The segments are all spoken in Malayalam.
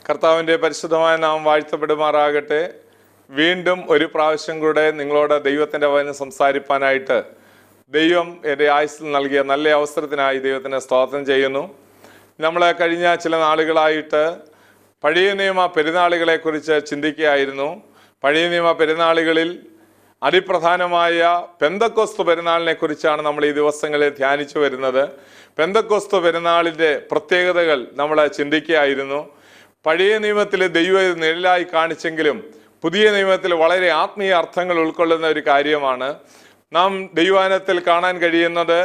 കർത്താവിൻ്റെ പരിശുദ്ധമായ നാമം വാഴ്ത്തപ്പെടുമാറാകട്ടെ. വീണ്ടും ഒരു പ്രാവശ്യം കൂടെ നിങ്ങളോട് ദൈവത്തിൻ്റെ വചനം സംസാരിപ്പാനായിട്ട് ദൈവം എൻ്റെ ആയുസ്സിൽ നൽകിയ നല്ല അവസരത്തിനായി ദൈവത്തിനെ സ്തോത്രം ചെയ്യുന്നു. നമ്മൾ കഴിഞ്ഞ ചില നാളുകളായിട്ട് പഴയ നിയമ പെരുന്നാളുകളെക്കുറിച്ച് ചിന്തിക്കുകയായിരുന്നു. പഴയ നിയമ പെരുന്നാളുകളിൽ അതിപ്രധാനമായ പെന്തക്കോസ്ത് പെരുന്നാളിനെ കുറിച്ചാണ് നമ്മൾ ഈ ദിവസങ്ങളിൽ ധ്യാനിച്ചു വരുന്നത്. പെന്തക്കോസ്ത് പെരുന്നാളിൻ്റെ പ്രത്യേകതകൾ നമ്മൾ ചിന്തിക്കുകയായിരുന്നു. പഴയ നിയമത്തിൽ ദൈവം ഇത് നിഴലായി കാണിച്ചെങ്കിലും പുതിയ നിയമത്തിൽ വളരെ ആത്മീയ അർത്ഥങ്ങൾ ഉൾക്കൊള്ളുന്ന ഒരു കാര്യമാണ്. നാം ദൈവവചനത്തിൽ കാണാൻ കഴിയുന്നത്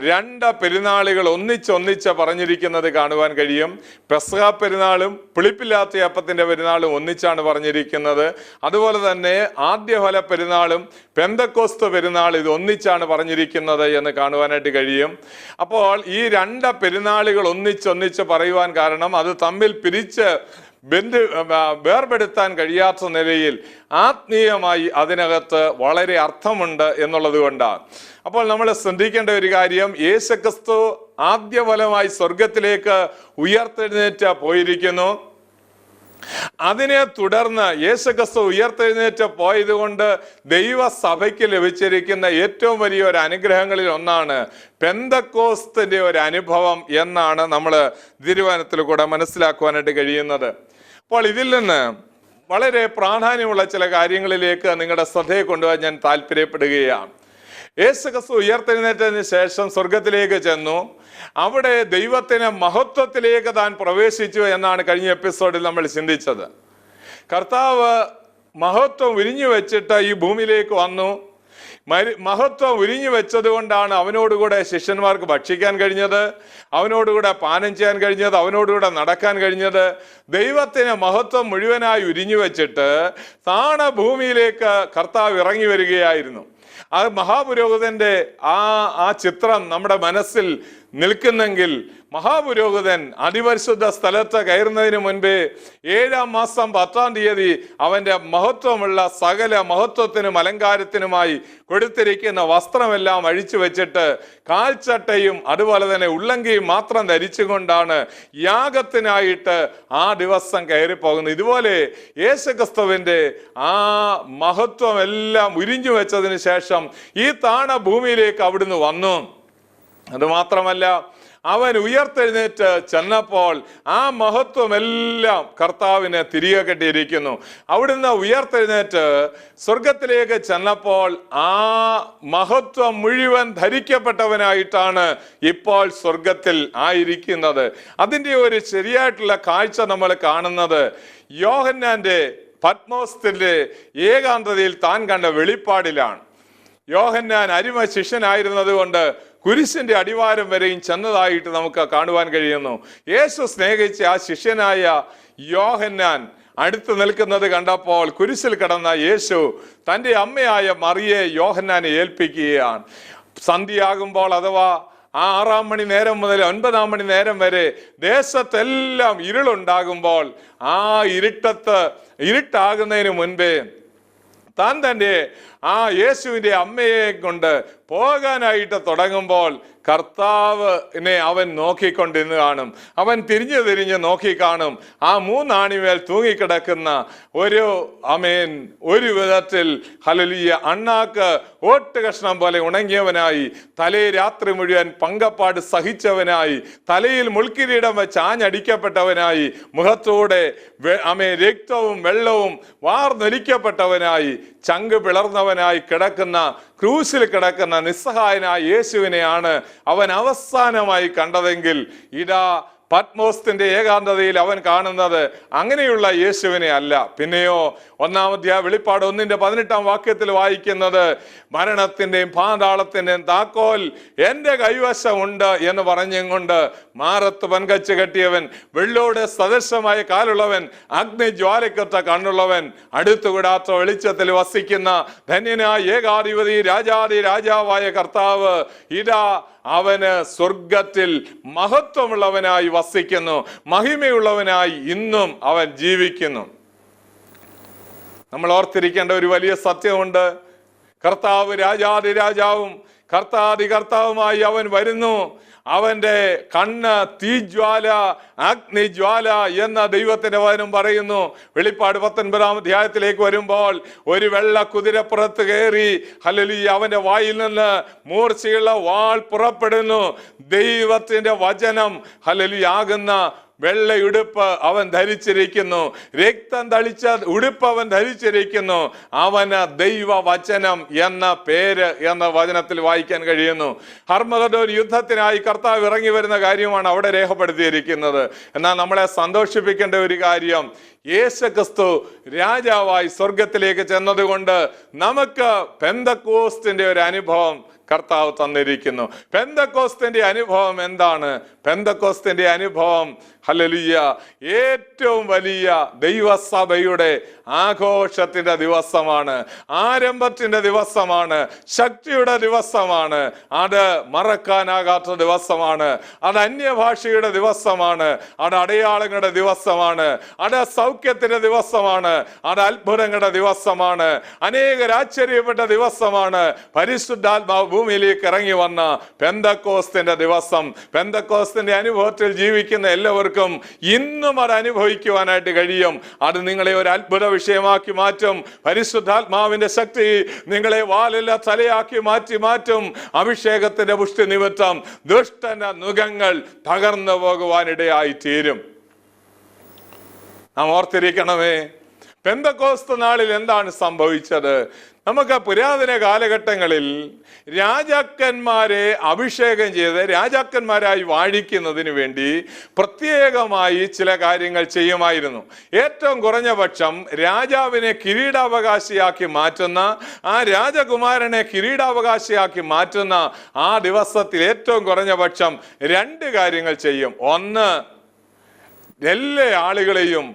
രണ്ട് പെരുന്നാളുകൾ ഒന്നിച്ചൊന്നിച്ച് പറഞ്ഞിരിക്കുന്നത് കാണുവാൻ കഴിയും. പെസഹ പെരുന്നാളും പുളിപ്പില്ലാത്ത അപ്പത്തിൻ്റെ പെരുന്നാളും ഒന്നിച്ചാണ് പറഞ്ഞിരിക്കുന്നത്. അതുപോലെ തന്നെ ആദ്യഫല പെരുന്നാളും പെന്തക്കോസ്ത് പെരുന്നാൾ ഇത് ഒന്നിച്ചാണ് പറഞ്ഞിരിക്കുന്നത് എന്ന് കാണുവാനായിട്ട് കഴിയും. അപ്പോൾ ഈ രണ്ട് പെരുന്നാളുകൾ ഒന്നിച്ചൊന്നിച്ച് പറയുവാൻ കാരണം അത് തമ്മിൽ പിരിച്ച് വേർപെടുത്താൻ കഴിയാത്ത നിലയിൽ ആത്മീയമായി അതിനകത്ത് വളരെ അർത്ഥമുണ്ട് എന്നുള്ളത് കൊണ്ടാണ്. അപ്പോൾ നമ്മൾ ശ്രദ്ധിക്കേണ്ട ഒരു കാര്യം, യേശുക്രിസ്തു ആദ്യഫലമായി സ്വർഗത്തിലേക്ക് ഉയർത്തെഴുന്നേറ്റ് പോയിരിക്കുന്നു. അതിനെ തുടർന്ന് യേശുക്രിസ്തു ഉയർത്തെഴുന്നേറ്റ് പോയത് കൊണ്ട് ദൈവസഭയ്ക്ക് ലഭിച്ചിരിക്കുന്ന ഏറ്റവും വലിയൊരു അനുഗ്രഹങ്ങളിൽ ഒന്നാണ് പെന്തക്കോസ്തിന്റെ ഒരു അനുഭവം എന്നാണ് നമ്മൾ തിരുവചനത്തിൽ കൂടെ മനസ്സിലാക്കുവാനായിട്ട് കഴിയുന്നത്. അപ്പോൾ ഇതിൽ നിന്ന് വളരെ പ്രാധാന്യമുള്ള ചില കാര്യങ്ങളിലേക്ക് നിങ്ങളുടെ ശ്രദ്ധയെ കൊണ്ടുപോകാൻ ഞാൻ താല്പര്യപ്പെടുകയാണ്. യേശുക്രിസ്തു ഉയർത്തെഴുന്നേറ്റതിന് ശേഷം സ്വർഗത്തിലേക്ക് ചെന്നു. അവിടെ ദൈവത്തിന് മഹത്വത്തിലേക്ക് താൻ പ്രവേശിച്ചു എന്നാണ് കഴിഞ്ഞ എപ്പിസോഡിൽ നമ്മൾ ചിന്തിച്ചത്. കർത്താവ് മഹത്വം ഉരിഞ്ഞു വെച്ചിട്ട് ഈ ഭൂമിയിലേക്ക് വന്നു. മഹത്വം ഉരിഞ്ഞു വെച്ചത് കൊണ്ടാണ് അവനോടുകൂടെ ശിഷ്യന്മാർക്ക് ഭക്ഷിക്കാൻ കഴിഞ്ഞത്, അവനോടുകൂടെ പാനം ചെയ്യാൻ കഴിഞ്ഞത്, അവനോടുകൂടെ നടക്കാൻ കഴിഞ്ഞത്. ദൈവത്തിന് മഹത്വം മുഴുവനായി ഉരിഞ്ഞു വെച്ചിട്ട് താണ ഭൂമിയിലേക്ക് കർത്താവ് ഇറങ്ങി വരികയായിരുന്നു. അത് മഹാപുരോഹിതന്റെ ആ ചിത്രം നമ്മുടെ മനസ്സിൽ നിൽക്കുന്നെങ്കിൽ, മഹാപുരോഹിതൻ അതിപരിശുദ്ധ സ്ഥലത്ത് കയറുന്നതിന് മുൻപേ 7-ാം മാസം 10-ാം തീയതി അവന്റെ മഹത്വമുള്ള സകല മഹത്വത്തിനും അലങ്കാരത്തിനുമായി കൊടുത്തിരിക്കുന്ന വസ്ത്രമെല്ലാം അഴിച്ചു വെച്ചിട്ട് കാൽച്ചട്ടയും അതുപോലെ തന്നെ ഉള്ളങ്കിയും മാത്രം ധരിച്ചുകൊണ്ടാണ് യാഗത്തിനായിട്ട് ആ ദിവസം കയറി പോകുന്നത്. ഇതുപോലെ യേശുക്രിസ്തുവിന്റെ ആ മഹത്വം എല്ലാം ഉരിഞ്ഞു വെച്ചതിന് ശേഷം ഈ താണ ഭൂമിയിലേക്ക് അവിടുന്ന് വന്നു. അതുമാത്രമല്ല, അവൻ ഉയർത്തെഴുന്നേറ്റ് ചെന്നപ്പോൾ ആ മഹത്വം എല്ലാം കർത്താവിനെ തിരികെ കെട്ടിയിരിക്കുന്നു. അവിടുന്ന് ഉയർത്തെഴുന്നേറ്റ് സ്വർഗത്തിലേക്ക് ചെന്നപ്പോൾ ആ മഹത്വം മുഴുവൻ ധരിക്കപ്പെട്ടവനായിട്ടാണ് ഇപ്പോൾ സ്വർഗത്തിൽ ആയിരിക്കുന്നത്. അതിൻ്റെ ഒരു ശരിയായിട്ടുള്ള കാഴ്ച നമ്മൾ കാണുന്നത് യോഹന്നാന്റെ പത്മോസിന്റെ ഏകാന്തതയിൽ താൻ കണ്ട വെളിപ്പാടിലാണ്. യോഹന്നാൻ അരിമ ശിഷ്യനായിരുന്നത് കൊണ്ട് കുരിശിന്റെ അടിവാരം വരെയും ചെന്നതായിട്ട് നമുക്ക് കാണുവാൻ കഴിയുന്നു. യേശു സ്നേഹിച്ച ആ ശിഷ്യനായ യോഹന്നാൻ അടുത്ത് നിൽക്കുന്നത് കണ്ടപ്പോൾ കുരിശിൽ കിടന്ന യേശു തൻ്റെ അമ്മയായ മറിയെ യോഹന്നാനെ ഏൽപ്പിക്കുകയാണ്. സന്ധ്യയാകുമ്പോൾ അഥവാ 6-ാം മണി നേരം മുതൽ 9-ാം മണി നേരം വരെ ദേശത്തെല്ലാം ഇരുളുണ്ടാകുമ്പോൾ ആ ഇരുട്ടാകുന്നതിന് മുൻപേ താൻ തൻ്റെ ആ യേശുവിൻ്റെ അമ്മയെ കൊണ്ട് പോകാനായിട്ട് തുടങ്ങുമ്പോൾ കർത്താവിനെ അവൻ നോക്കിക്കൊണ്ടിരുന്ന് കാണും. അവൻ തിരിഞ്ഞ് നോക്കി കാണും. ആ 3 ആണിമേൽ തൂങ്ങിക്കിടക്കുന്ന ഒരു വിധത്തിൽ ഹല്ലേലൂയ അണ്ണാക്ക് ഓട്ട് കഷ്ണം പോലെ ഉണങ്ങിയവനായി, തലേ രാത്രി മുഴുവൻ പങ്കപ്പാട് സഹിച്ചവനായി, തലയിൽ മുൾക്കിരീടം വെച്ച് ആഞ്ഞടിക്കപ്പെട്ടവനായി, മുഖത്തോടെ രക്തവും വെള്ളവും വാർന്നൊലിക്കപ്പെട്ടവനായി, ചങ്ക് പിളർന്നവനായി കിടക്കുന്ന, ക്രൂശിൽ കിടക്കുന്ന നിസ്സഹായനായ യേശുവിനെയാണ് അവൻ അവസാനമായി കണ്ടതെങ്കിൽ ഇതാ പത്മോസിന്റെ ഏകാന്തതയിൽ അവൻ കാണുന്നത് അങ്ങനെയുള്ള യേശുവിനെ അല്ല. പിന്നെയോ 1-ാം അധ്യായം വെളിപ്പാട് 1-ന്റെ 18-ാം വായിക്കുന്നത്, മരണത്തിന്റെയും പാതാളത്തിന്റെയും താക്കോൽ എൻ്റെ കൈവശമുണ്ട് എന്ന് പറഞ്ഞുകൊണ്ട് മാറത്ത് പൻകച്ച് കെട്ടിയവൻ, വെള്ളോട് സദൃശമായ കാലുള്ളവൻ, അഗ്നിജ്വാലയ്ക്കൊത്ത കണ്ണുള്ളവൻ, അടുത്തുകൂടാത്ത വെളിച്ചത്തിൽ വസിക്കുന്ന ധന്യനായ ഏകാധിപതി രാജാതി രാജാവായ കർത്താവ് ഇതാ അവന് സ്വർഗത്തിൽ മഹത്വമുള്ളവനായി വസിക്കുന്നു, മഹിമയുള്ളവനായി ഇന്നും അവൻ ജീവിക്കുന്നു. നമ്മൾ ഓർത്തിരിക്കേണ്ട ഒരു വലിയ സത്യമുണ്ട്. കർത്താവ് രാജാതി രാജാവും കർത്താദി കർത്താവുമായി അവൻ വരുന്നു. അവന്റെ കണ്ണ് തീജ്വാല, അഗ്നിജ്വാല എന്ന ദൈവത്തിന്റെ വചനം പറയുന്നു. വെളിപ്പാട് 19-ാം അധ്യായത്തിലേക്ക് വരുമ്പോൾ ഒരു വെള്ള കുതിരപ്പുറത്ത് കയറി, ഹല്ലേലൂയ, അവന്റെ വായിൽ നിന്ന് മൂർച്ചയുള്ള വാൾ പുറപ്പെടുന്നു. ദൈവത്തിന്റെ വചനം, ഹല്ലേലൂയ, ആകുന്ന വെള്ളയുടുപ്പ് അവൻ ധരിച്ചിരിക്കുന്നു. രക്തം തളിച്ച ഉടുപ്പ് അവൻ ധരിച്ചിരിക്കുന്നു. അവന് ദൈവവചനം എന്ന പേര് എന്ന വചനത്തിൽ വായിക്കാൻ കഴിയുന്നു. ഹർമഗദോൻ യുദ്ധത്തിനായി കർത്താവ് ഇറങ്ങി വരുന്ന കാര്യമാണ് അവിടെ രേഖപ്പെടുത്തിയിരിക്കുന്നത്. എന്നാൽ നമ്മളെ സന്തോഷിപ്പിക്കേണ്ട ഒരു കാര്യം, യേശുക്രിസ്തു രാജാവായി സ്വർഗത്തിലേക്ക് ചെന്നതുകൊണ്ട് നമുക്ക് പെന്തക്കോസ്തിന്റെ ഒരു അനുഭവം കർത്താവ് തന്നിരിക്കുന്നു. പെന്തക്കോസ്തിന്റെ അനുഭവം എന്താണ്? പെന്തക്കോസ്തിന്റെ അനുഭവം, ഹല്ലേലൂയ, ഏറ്റവും വലിയ ദൈവസഭയുടെ ആഘോഷത്തിന്റെ ദിവസമാണ്, ആരംഭത്തിന്റെ ദിവസമാണ്, ശക്തിയുടെ ദിവസമാണ്. അത് മറക്കാനാകാത്ത ദിവസമാണ്. അത് അന്യഭാഷയുടെ ദിവസമാണ്. അത് അടയാളങ്ങളുടെ ദിവസമാണ്. അത് സൗഖ്യത്തിന്റെ ദിവസമാണ്. അത് അത്ഭുതങ്ങളുടെ ദിവസമാണ്. അനേകർ ആശ്ചര്യപ്പെട്ട ദിവസമാണ്. പരിശുദ്ധാത്മാവ് ഭൂമിയിലേക്ക് ഇറങ്ങി വന്ന പെന്തക്കോസ്തിന്റെ ദിവസം. പെന്തക്കോസ്തിന്റെ അനുഭവത്തിൽ ജീവിക്കുന്ന എല്ലാവർക്കും ഇന്നും അത് അനുഭവിക്കുവാനായിട്ട് കഴിയും. അത് നിങ്ങളെ ഒരു അത്ഭുത വിഷയമാക്കി മാറ്റും. പരിശുദ്ധാത്മാവിന്റെ ശക്തി നിങ്ങളെ വാലല്ല തലയാക്കി മാറ്റും. അഭിഷേകത്തിന്റെ പുഷ്ടി നിമിത്തം ദുഷ്ടന്റെ നുകങ്ങൾ തകർന്നു പോകുവാനിടയായി തീരും. നാം ഓർത്തിരിക്കണമേ, പെന്തക്കോസ്ത് നാളിൽ എന്താണ് സംഭവിച്ചത്? നമുക്ക് പുരാതന കാലഘട്ടങ്ങളിൽ രാജാക്കന്മാരെ അഭിഷേകം ചെയ്ത് രാജാക്കന്മാരായി വാഴിക്കുന്നതിന് വേണ്ടി പ്രത്യേകമായി ചില കാര്യങ്ങൾ ചെയ്യുമായിരുന്നു. ഏറ്റവും കുറഞ്ഞ പക്ഷം രാജാവിനെ കിരീടാവകാശിയാക്കി മാറ്റുന്ന, ആ രാജകുമാരനെ കിരീടാവകാശിയാക്കി മാറ്റുന്ന ആ ദിവസത്തിൽ ഏറ്റവും കുറഞ്ഞ പക്ഷം 2 കാര്യങ്ങൾ ചെയ്യും. ഒന്ന്, എല്ലാ ആളുകളെയും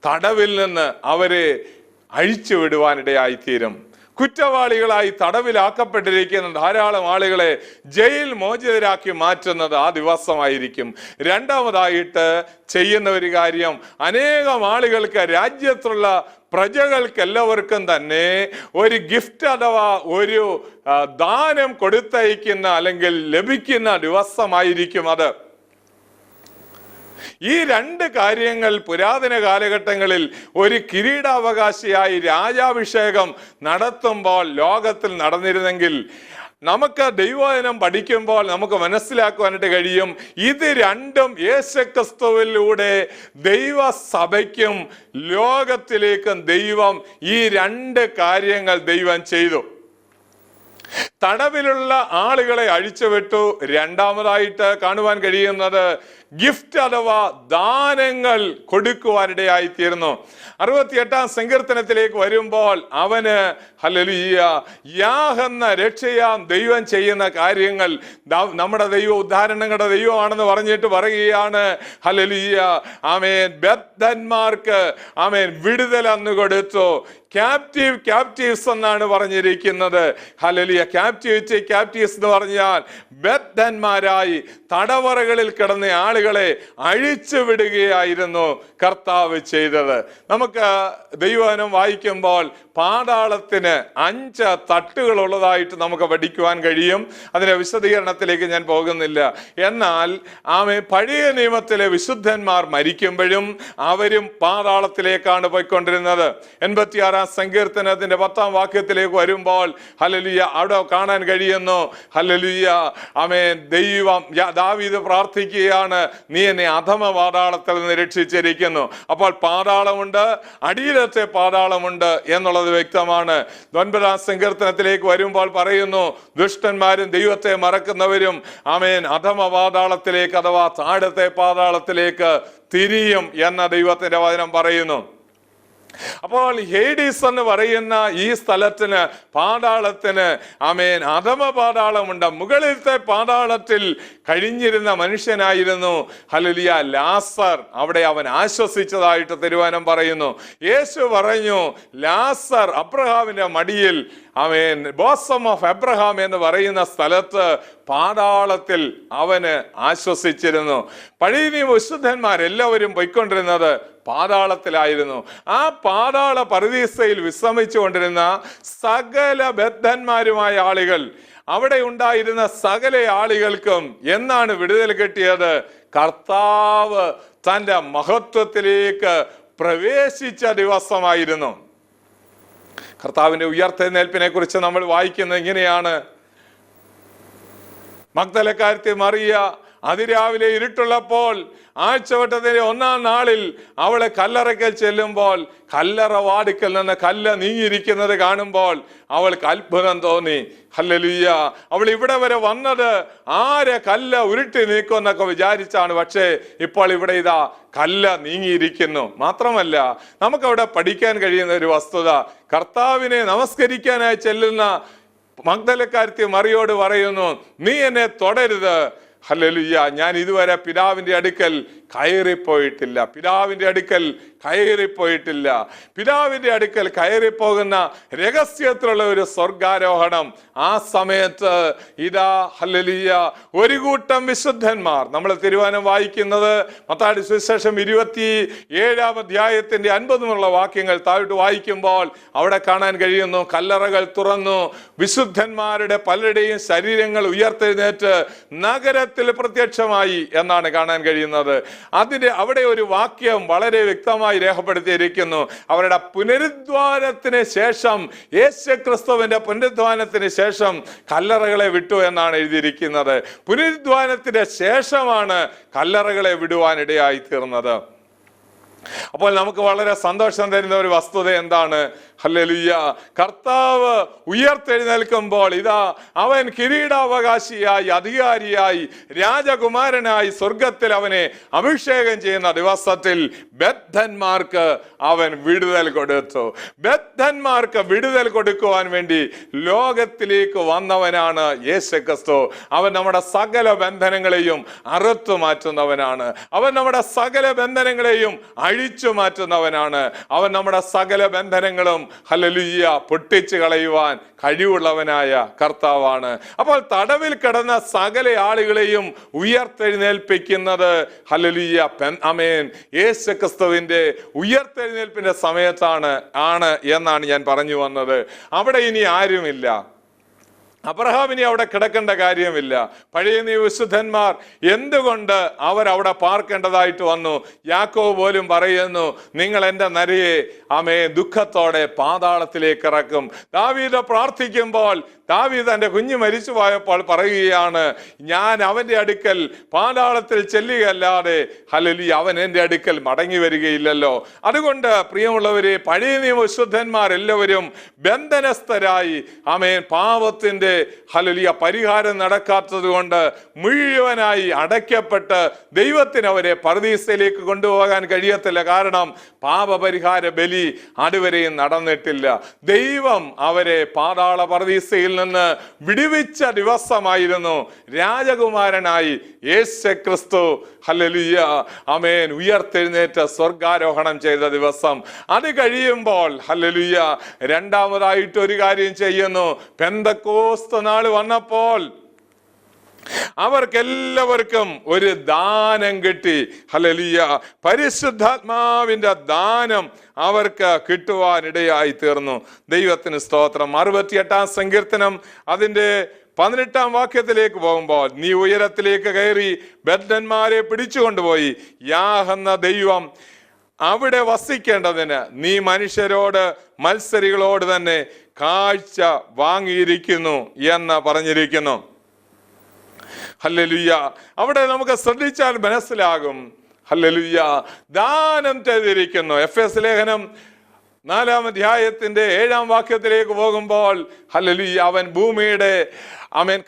തടവിൽ നിന്ന് അവരെ അഴിച്ചു വിടുവാനിടയായിത്തീരും. കുറ്റവാളികളായി തടവിലാക്കപ്പെട്ടിരിക്കുന്ന ധാരാളം ആളുകളെ ജയിൽ മോചിതരാക്കി മാറ്റുന്നത് ആ ദിവസമായിരിക്കും. രണ്ടാമതായിട്ട് ചെയ്യുന്ന ഒരു കാര്യം, അനേകം ആളുകൾക്ക്, രാജ്യത്തുള്ള പ്രജകൾക്ക് എല്ലാവർക്കും തന്നെ ഒരു ഗിഫ്റ്റ് അഥവാ ഒരു ദാനം കൊടുത്തയക്കുന്ന അല്ലെങ്കിൽ ലഭിക്കുന്ന ദിവസമായിരിക്കും അത്. ഈ 2 കാര്യങ്ങൾ പുരാതന കാലഘട്ടങ്ങളിൽ ഒരു കിരീടാവകാശിയായി രാജാഭിഷേകം നടത്തുമ്പോൾ ലോകത്തിൽ നടന്നിരുന്നെങ്കിൽ നമുക്ക് ദൈവവചനം പഠിക്കുമ്പോൾ നമുക്ക് മനസ്സിലാക്കുവാനായിട്ട് കഴിയും, ഇത് 2ഉം യേശുക്രിസ്തുവിലൂടെ ദൈവസഭയ്ക്കും ലോകത്തിലേക്കും ദൈവം ഈ 2 കാര്യങ്ങൾ ദൈവം ചെയ്തു. തടവിലുള്ള ആളുകളെ അഴിച്ചുവിട്ടു. രണ്ടാമതായിട്ട് കാണുവാൻ കഴിയുന്നത് ഗിഫ്റ്റ് അഥവാ ദാനങ്ങൾ കൊടുക്കുവാനിടയായി തീർന്നു. 68-ാം സങ്കീർത്തനത്തിലേക്ക് വരുമ്പോൾ അവന്, ഹല്ലേലൂയ, യാഹെന്ന രക്ഷയാം ദൈവം ചെയ്യുന്ന കാര്യങ്ങൾ, നമ്മുടെ ദൈവം ഉദ്ധാരണങ്ങളുടെ ദൈവമാണെന്ന് പറഞ്ഞിട്ട് പറയുകയാണ്. ഹല്ലേലൂയ, ആമേൻ, ബദ്ധന്മാർക്ക് ആമേൻ വിടുതൽ അന്ന് കൊടുത്തു. ക്യാപ്റ്റീവ്സ് എന്നാണ് പറഞ്ഞിരിക്കുന്നത്. ഹല്ലേലൂയ, ക്യാപ്റ്റീവ്സ് എന്ന് പറഞ്ഞാൽ ബദ്ധന്മാരായി തടവറകളിൽ കിടന്ന ആളുകളെ അഴിച്ചു വിടുകയായിരുന്നു കർത്താവ് ചെയ്തത്. നമുക്ക് ദൈവവചനം വായിക്കുമ്പോൾ പാതാളത്തിന് 5 തട്ടുകൾ ഉള്ളതായിട്ട് നമുക്ക് പഠിക്കുവാൻ കഴിയും. അതിന്റെ വിശദീകരണത്തിലേക്ക് ഞാൻ പോകുന്നില്ല. എന്നാൽ പഴയ നിയമത്തിലെ വിശുദ്ധന്മാർ മരിക്കുമ്പോഴും അവരും പാതാളത്തിലേക്കാണ് പോയിക്കൊണ്ടിരുന്നത്. 86-ാം സങ്കീർത്തനത്തിന്റെ 10-ാം വാക്യത്തിലേക്ക് വരുമ്പോൾ, ഹല്ലേലൂയ, അവിടെ കാണാൻ കഴിയുന്നു. ഹല്ലേലൂയ, ആമേൻ, ദൈവം, ദാവീദ് പ്രാർത്ഥിക്കുകയാണ്, നീ എന്നെ അധമ പാതാളത്തിൽ നിന്ന് രക്ഷിച്ചിരിക്കുന്നു. അപ്പോൾ പാതാളമുണ്ട്, അടിയിലത്തെ പാതാളമുണ്ട് എന്നുള്ളത് വ്യക്തമാണ്. 9-ാം സങ്കീർത്തനത്തിലേക്ക് വരുമ്പോൾ പറയുന്നു, ദുഷ്ടന്മാരും ദൈവത്തെ മറക്കുന്നവരും ആമേൻ അധമ പാതാളത്തിലേക്ക് അഥവാ താഴത്തെ പാതാളത്തിലേക്ക് തിരിയും എന്ന ദൈവത്തിന്റെ വചനം പറയുന്നു. അപ്പോൾ ഹേഡീസ് എന്ന് പറയുന്ന ഈ സ്ഥലത്തിന്, പാതാളത്തിന് ആമേൻ അധമ പാതാളമുണ്ട്. മുകളിലത്തെ പാതാളത്തിൽ കഴിഞ്ഞിരുന്ന മനുഷ്യനായിരുന്നു ഹല്ലേലൂയ ലാസർ. അവിടെ അവൻ ആശ്വസിച്ചതായിട്ട് തിരുവചനം പറയുന്നു. യേശു പറഞ്ഞു, ലാസർ അബ്രഹാമിന്റെ മടിയിൽ, ആമേൻ, ബോസം ഓഫ് അബ്രഹാം എന്ന് പറയുന്ന സ്ഥലത്ത് പാതാളത്തിൽ അവന് ആശ്വസിച്ചിരുന്നു. പഴയ നിയമ വിശുദ്ധന്മാരെല്ലാവരും പോയിക്കൊണ്ടിരുന്നത് പാതാളത്തിലായിരുന്നു. ആ പാതാള പറുദീസയിൽ വിശ്രമിച്ചു കൊണ്ടിരുന്ന സകല ബദ്ധന്മാരുമായ ആളുകൾ അവിടെ ഉണ്ടായിരുന്ന സകല ആളുകൾക്കും എന്നാണ് വിടുതൽ കിട്ടിയത്? കർത്താവ് തൻ്റെ മഹത്വത്തിലേക്ക് പ്രവേശിച്ച ദിവസമായിരുന്നു. കർത്താവിന്റെ ഉയർത്തെഴുന്നേൽപ്പിനെ കുറിച്ച് നമ്മൾ വായിക്കുന്നത് ഇങ്ങനെയാണ്: മഗ്ദലക്കാരത്തി മറിയ അതിരാവിലെ ഇരുട്ടുള്ളപ്പോൾ ആഴ്ചവട്ടത്തിന്റെ 1-ാം നാളിൽ അവളെ കല്ലറയ്ക്കൽ ചെല്ലുമ്പോൾ കല്ലറ വാതിക്കൽ നിന്ന് കല്ല് നീങ്ങിയിരിക്കുന്നത് കാണുമ്പോൾ അവൾക്ക് അത്ഭുതം തോന്നി. ഹല്ലേലൂയ! അവൾ ഇവിടെ വരെ വന്നത് ആരെ കല്ല് ഉരുട്ടി നീക്കുമെന്നൊക്കെ വിചാരിച്ചാണ്. പക്ഷേ ഇപ്പോൾ ഇവിടെ ഇതാ കല്ല് നീങ്ങിയിരിക്കുന്നു. മാത്രമല്ല, നമുക്കവിടെ പഠിക്കാൻ കഴിയുന്ന ഒരു വസ്തുത, കർത്താവിനെ നമസ്കരിക്കാനായി ചെല്ലുന്ന മഗ്ദലക്കാരത്തി മറിയോട് പറയുന്നു, നീ എന്നെ തൊടരുത്. ഹല്ലേലൂയ! ഞാൻ ഇതുവരെ പിതാവിന്റെ അടുക്കൽ കയറിപ്പോയിട്ടില്ല. പിതാവിന്റെ അടുക്കൽ കയറിപ്പോയിട്ടില്ല. പിതാവിന്റെ അടുക്കൽ കയറിപ്പോകുന്ന രഹസ്യത്തിലുള്ള ഒരു സ്വർഗാരോഹണം. ആ സമയത്ത് ഇതാ ഹല്ലേലൂയ, ഒരു കൂട്ടം വിശുദ്ധന്മാർ, നമ്മൾ തിരുവചനം വായിക്കുന്നത് മത്തായിയുടെ സുവിശേഷം 27-ാം അധ്യായത്തിന്റെ 50 വാക്യങ്ങൾ താഴോട്ട് വായിക്കുമ്പോൾ അവിടെ കാണാൻ കഴിയുന്നു, കല്ലറകൾ തുറന്നു, വിശുദ്ധന്മാരുടെ പലരുടെയും ശരീരങ്ങൾ ഉയർത്തെഴുന്നേറ്റ് നഗരത്തിൽ പ്രത്യക്ഷമായി എന്നാണ് കാണാൻ കഴിയുന്നത്. അവിടെ ഒരു വാക്യം വളരെ വ്യക്തമായി രേഖപ്പെടുത്തിയിരിക്കുന്നു. അവരുടെ പുനരുദ്ധാനത്തിന് ശേഷം, യേശുക്രിസ്തുവിന്റെ പുനരുദ്ധാനത്തിന് ശേഷം കല്ലറകളെ വിട്ടു എന്നാണ് എഴുതിയിരിക്കുന്നത്. പുനരുദ്ധാനത്തിന് ശേഷമാണ് കല്ലറകളെ വിടുവാൻ ഇടയായി തീർന്നത്. അപ്പോൾ നമുക്ക് വളരെ സന്തോഷം തരുന്ന ഒരു വസ്തുത എന്താണ്? ഹല്ലേലൂയ! കർത്താവ് ഉയർത്തെഴുന്നേൽക്കുമ്പോൾ ഇതാ അവൻ കിരീടാവകാശിയായി, അധികാരിയായി, രാജകുമാരനായി സ്വർഗത്തിൽ അവനെ അഭിഷേകം ചെയ്യുന്ന ദിവസത്തിൽ ബദ്ധന്മാർക്ക് അവൻ വിടുതൽ കൊടുത്തു. ബദ്ധന്മാർക്ക് വിടുതൽ കൊടുക്കുവാൻ വേണ്ടി ലോകത്തിലേക്ക് വന്നവനാണ് യേശുക്രിസ്തു. അവൻ നമ്മുടെ സകല ബന്ധനങ്ങളെയും അറുത്തു മാറ്റുന്നവനാണ്. അവൻ നമ്മുടെ സകല ബന്ധനങ്ങളെയും അഴിച്ചു മാറ്റുന്നവനാണ്. അവൻ നമ്മുടെ സകല ബന്ധനങ്ങളും ഹല്ലേലൂയ പൊട്ടിച്ചു കളയുവാൻ കഴിവുള്ളവനായ കർത്താവാണ്. അപ്പോൾ തടവിൽ കിടന്ന സകല ആളുകളെയും ഉയർത്തെഴുന്നേൽപ്പിക്കുന്നത് ഹല്ലേലൂയ ആമേൻ യേശുക്രിസ്തുവിന്റെ ഉയർത്തെഴുന്നേൽപ്പിന്റെ സമയത്താണ് എന്നാണ് ഞാൻ പറഞ്ഞു വന്നത്. അവിടെ ഇനി ആരുമില്ല. അബ്രഹാമിനെ അവിടെ കിടക്കേണ്ട കാര്യമില്ല. പഴയ നിയമ വിശുദ്ധന്മാർ എന്തുകൊണ്ട് അവരവിടെ പാർക്കേണ്ടതായിട്ട് വന്നു? യാക്കോബ് പോലും പറയുന്നു, നിങ്ങൾ എൻ്റെ നരയെ ദുഃഖത്തോടെ പാതാളത്തിലേക്ക് ഇറക്കും. ദാവീദ് പ്രാർത്ഥിക്കുമ്പോൾ ദാവീദ് തന്റെ കുഞ്ഞ് മരിച്ചു പോയപ്പോൾ പറയുകയാണ്, ഞാൻ അവന്റെ അടുക്കൽ പാതാളത്തിൽ ചെല്ലുകയല്ലാതെ ഹല്ലേലൂയ അവൻ എൻ്റെ അടുക്കൽ മടങ്ങി വരികയില്ലല്ലോ. അതുകൊണ്ട് പ്രിയമുള്ളവരെ, പഴയ നിയമ വിശുദ്ധന്മാരെല്ലാവരും ബന്ധനസ്ഥരായി പാപത്തിന്റെ ഹല്ലേലൂയ പരിഹാരം നടക്കാത്തത് കൊണ്ട് മുഴുവനായി അടയ്ക്കപ്പെട്ട് ദൈവത്തിന് അവരെ പർദീസയിലേക്ക് കൊണ്ടുപോകാൻ കഴിയത്തില്ല. കാരണം പാപപരിഹാര ബലി അതുവരെയും നടന്നിട്ടില്ല. ദൈവം അവരെ പാതാള പർദീസയിൽ നിന്ന് വിടുവിച്ച ദിവസമായിരുന്നു രാജകുമാരനായി യേശുക്രിസ്തു ഹല്ലേലൂയ ആമേൻ ഉയർത്തെഴുന്നേറ്റ് സ്വർഗാരോഹണം ചെയ്ത ദിവസം. അത് കഴിയുമ്പോൾ ഹല്ലേലൂയ രണ്ടാമതായിട്ട് ഒരു കാര്യം ചെയ്യുന്നു. പെന്തക്കോസ്ത് നാൾ വന്നപ്പോൾ അവർക്കെല്ലാവർക്കും ഒരു ദാനം കിട്ടി. ഹല്ലേലൂയ പരിശുദ്ധാത്മാവിന്റെ ദാനം അവർക്ക് കിട്ടുവാനിടയായി തീർന്നു. ദൈവത്തിന് സ്തോത്രം. 68-ാം സങ്കീർത്തനം അതിന്റെ 18-ാം വാക്യത്തിലേക്ക് പോകുമ്പോൾ, നീ ഉയരത്തിലേക്ക് കയറി ബദ്ധന്മാരെ പിടിച്ചുകൊണ്ടുപോയി, യാഹെന്ന ദൈവം അവിടെ വസിക്കേണ്ടതിന് നീ മനുഷ്യരോട് മത്സരികളോട് തന്നെ കാഴ്ച വാങ്ങിയിരിക്കുന്നു എന്ന് പറഞ്ഞിരിക്കുന്നു. ഹല്ലേലൂയ അവിടെ നമുക്ക് ശ്രദ്ധിച്ചാൽ മനസ്സിലാകും. ഹല്ലേലൂയ ദാനം ചെയ്തിരിക്കുന്നു. എഫെസ് ലേഖനം 4-ാം അധ്യായത്തിന്റെ 7-ാം വാക്യത്തിലേക്ക് പോകുമ്പോൾ ഹല്ലേലൂയ അവൻ ഭൂമിയുടെ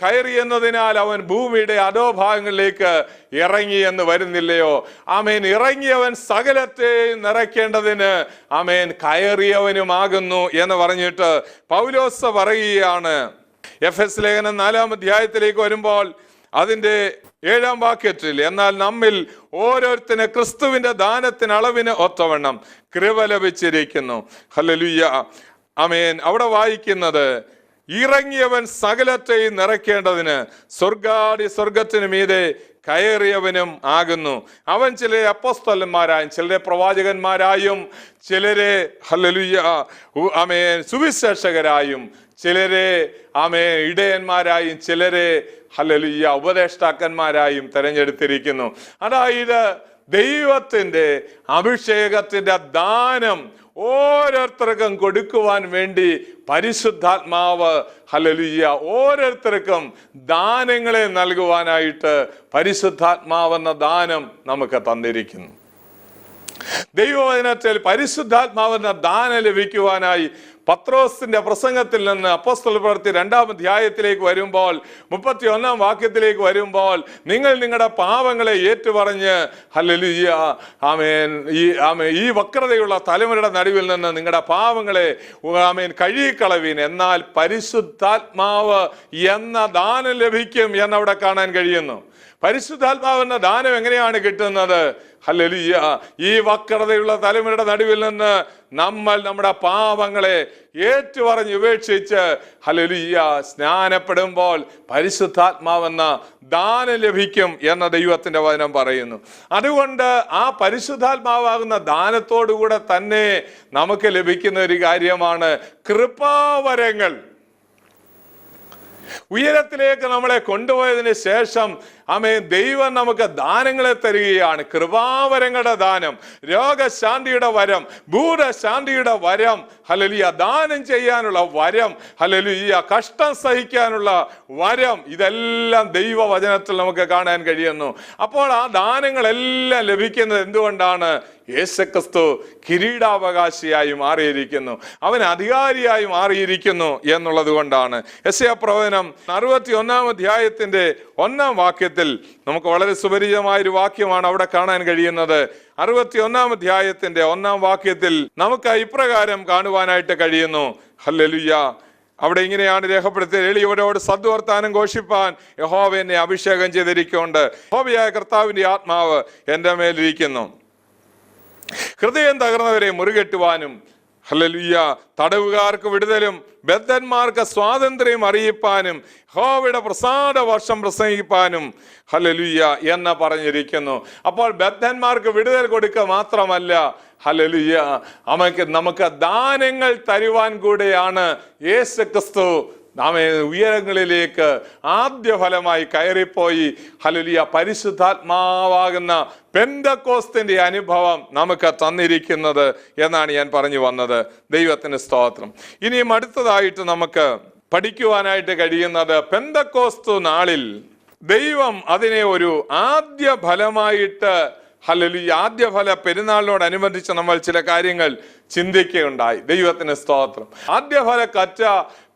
കയറി എന്നതിനാൽ അവൻ ഭൂമിയുടെ അധോഭാഗങ്ങളിലേക്ക് ഇറങ്ങി എന്ന് വരുന്നില്ലയോ? ഇറങ്ങിയവൻ സകലത്തെ നിറയ്ക്കേണ്ടതിന് കയറിയവനുമാകുന്നു എന്ന് പറഞ്ഞിട്ട് പൗലോസ് പറയുകയാണ്. എഫെസ് ലേഖനം 4-ാം അധ്യായത്തിലേക്ക് വരുമ്പോൾ അതിന്റെ 7-ാം വാക്യത്തിൽ, എന്നാൽ നമ്മിൽ ഓരോരുത്തന് ക്രിസ്തുവിന്റെ ദാനത്തിന് അളവിന് ഒത്തവണ്ണം കൃപ ലഭിച്ചിരിക്കുന്നു. ഹല്ലേലൂയ ആമേൻ. അവിടെ വായിക്കുന്നത്, ഇറങ്ങിയവൻ സകലത്തെയും നിറയ്ക്കേണ്ടതിന് സ്വർഗത്തിന് മീതെ കയറിയവനും ആകുന്നു. അവൻ ചിലരെ അപ്പോസ്തലന്മാരായും ചിലരെ പ്രവാചകന്മാരായും ചിലരെ ഹല്ലേലൂയ സുവിശേഷകരായും ചിലരെ ഇടയന്മാരായും ചിലരെ ഹല്ലേലൂയ ഉപദേഷ്ടാക്കന്മാരായും തെരഞ്ഞെടുത്തിരിക്കുന്നു. അതായത് ദൈവത്തിന്റെ അഭിഷേകത്തിന്റെ ദാനം ഓരോരുത്തർക്കും കൊടുക്കുവാൻ വേണ്ടി പരിശുദ്ധാത്മാവ് ഹല്ലേലൂയ ഓരോരുത്തർക്കും ദാനങ്ങളെ നൽകുവാനായിട്ട് പരിശുദ്ധാത്മാവെന്ന ദാനം നമുക്ക് തന്നിരിക്കുന്നു. ദൈവവചനത്തിൽ പരിശുദ്ധാത്മാവെന്ന ദാനം ലഭിക്കുവാനായി പത്രോസിന്റെ പ്രസംഗത്തിൽ നിന്ന് അപ്പോസ്തല പ്രവൃത്തി 2-ാം അധ്യായത്തിലേക്ക് വരുമ്പോൾ 31-ാം വാക്യത്തിലേക്ക് വരുമ്പോൾ, നിങ്ങൾ നിങ്ങളുടെ പാപങ്ങളെ ഏറ്റുപറഞ്ഞ് ഹല്ലേലൂയ ഈ വക്രതയുള്ള തലമുറയുടെ നടുവിൽ നിന്ന് നിങ്ങളുടെ പാപങ്ങളെ കഴുകിക്കളവീൻ, എന്നാൽ പരിശുദ്ധാത്മാവ് എന്ന ദാനം ലഭിക്കും എന്നവിടെ കാണാൻ കഴിയുന്നു. പരിശുദ്ധാത്മാവെന്ന ദാനം എങ്ങനെയാണ് കിട്ടുന്നത്? ഹല്ലേലൂയ ഈ വക്രതയുള്ള തലമുറയുടെ നടുവിൽ നിന്ന് നമ്മൾ നമ്മുടെ പാപങ്ങളെ ഏറ്റുപറഞ്ഞ് ഉപേക്ഷിച്ച് ഹല്ലേലൂയ സ്നാനപ്പെടുമ്പോൾ പരിശുദ്ധാത്മാവെന്ന ദാനം ലഭിക്കും എന്ന ദൈവത്തിന്റെ വചനം പറയുന്നു. അതുകൊണ്ട് ആ പരിശുദ്ധാത്മാവാകുന്ന ദാനത്തോടുകൂടെ തന്നെ നമുക്ക് ലഭിക്കുന്ന ഒരു കാര്യമാണ് കൃപാവരങ്ങൾ. ഉയരത്തിലേക്ക് നമ്മളെ കൊണ്ടുപോയതിന് ശേഷം ദൈവം നമുക്ക് ദാനങ്ങളെ തരികയാണ്. കൃപാവരങ്ങളുടെ ദാനം, രോഗശാന്തിയുടെ വരം, ഭൂതശാന്തിയുടെ വരം, ഹല്ലേലൂയ ദാനം ചെയ്യാനുള്ള വരം, ഹല്ലേലൂയ കഷ്ടം സഹിക്കാനുള്ള വരം, ഇതെല്ലാം ദൈവവചനത്തിൽ നമുക്ക് കാണാൻ കഴിയുന്നു. അപ്പോൾ ആ ദാനങ്ങളെല്ലാം ലഭിക്കുന്നത് എന്തുകൊണ്ടാണ്? യേശുക്രിസ്തു കിരീടാവകാശിയായി മാറിയിരിക്കുന്നു, അവൻ അധികാരിയായി മാറിയിരിക്കുന്നു എന്നുള്ളത് കൊണ്ടാണ്. യെശയ്യാ പ്രവചനം 61-ാം അധ്യായത്തിന്റെ 1-ാം വാക്യത്തിൽ നമുക്ക് വളരെ സുപരിചിതമായൊരു വാക്യമാണ് അവിടെ കാണാൻ കഴിയുന്നത്. 61-ാം അധ്യായത്തിന്റെ 1-ാം വാക്യത്തിൽ നമുക്ക് ഇപ്രകാരം കാണുവാനായിട്ട് കഴിയുന്നു. ഹല്ലേലൂയ. അവിടെ ഇങ്ങനെയാണ് രേഖപ്പെടുത്തിയത്: എളിയവരോട് സദ്വർത്താനം ഘോഷിപ്പാൻ യഹോവ എന്നെ അഭിഷേകം ചെയ്തിരിക്കൊണ്ട് യഹോവയായ കർത്താവിന്റെ ആത്മാവ് എന്റെ മേലിരിക്കുന്നു. ഹൃദയം തകർന്നവരെ മുറുകെട്ടുവാനും, ഹല്ലേലൂയ തടവുകാർക്ക് വിടുതലും ബദ്ധന്മാർക്ക് സ്വാതന്ത്ര്യം അറിയിപ്പാനും യഹോവയുടെ പ്രസാദ വർഷം പ്രസംഗിപ്പാനും ഹല്ലേലൂയ എന്ന് പറഞ്ഞിരിക്കുന്നു. അപ്പോൾ ബദ്ധന്മാർക്ക് വിടുതൽ കൊടുക്കുക മാത്രമല്ല, ഹല്ലേലൂയ നമുക്ക് ദാനങ്ങൾ തരുവാൻ കൂടെയാണ് യേശുക്രിസ്തു ഉയരങ്ങളിലേക്ക് ആദ്യ ഫലമായി കയറിപ്പോയി. ഹല്ലേലൂയ പരിശുദ്ധാത്മാവാകുന്ന പെന്തക്കോസ്തിന്റെ അനുഭവം നമുക്ക് തന്നിരിക്കുന്നത് എന്നാണ് ഞാൻ പറഞ്ഞു വന്നത്. ദൈവത്തിന് സ്തോത്രം. ഇനിയും അടുത്തതായിട്ട് നമുക്ക് പഠിക്കുവാനായിട്ട് കഴിയുന്നത്, പെന്തക്കോസ്തു നാളിൽ ദൈവം അതിനെ ഒരു ആദ്യ ഫലമായിട്ട് ഹല്ലേലൂയ ആദ്യ ഫല പെരുന്നാളിനോടനുബന്ധിച്ച് നമ്മൾ ചില കാര്യങ്ങൾ ചിന്തിക്കുകയുണ്ടായി. ദൈവത്തിന് സ്തോത്രം. ആദ്യഫല കറ്റ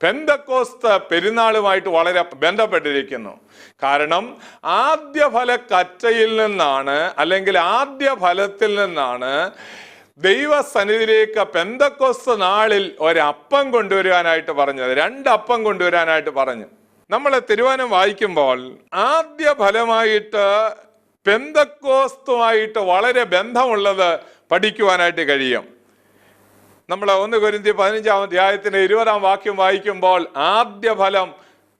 പെന്തക്കോസ്ത് പെരുന്നാളുമായിട്ട് വളരെ ബന്ധപ്പെട്ടിരിക്കുന്നു. കാരണം ആദ്യഫല കറ്റയിൽ നിന്നാണ്, അല്ലെങ്കിൽ ആദ്യ ഫലത്തിൽ നിന്നാണ് ദൈവസന്നിധിയിലേക്ക് പെന്തക്കോസ്ത് നാളിൽ ഒരപ്പം കൊണ്ടുവരാനായിട്ട് പറഞ്ഞത്. 2 അപ്പം കൊണ്ടുവരാനായിട്ട് പറഞ്ഞു. നമ്മൾ തിരുവചനം വായിക്കുമ്പോൾ ആദ്യ ഫലമായിട്ട് പെന്തക്കോസ്തുമായിട്ട് വളരെ ബന്ധമുള്ളത് പഠിക്കുവാനായിട്ട് കഴിയും. നമ്മൾ 1 കൊരിന്ത്യർ 15-ാം അധ്യായത്തിന്റെ 20-ാം വാക്യം വായിക്കുമ്പോൾ ആദ്യ ഫലം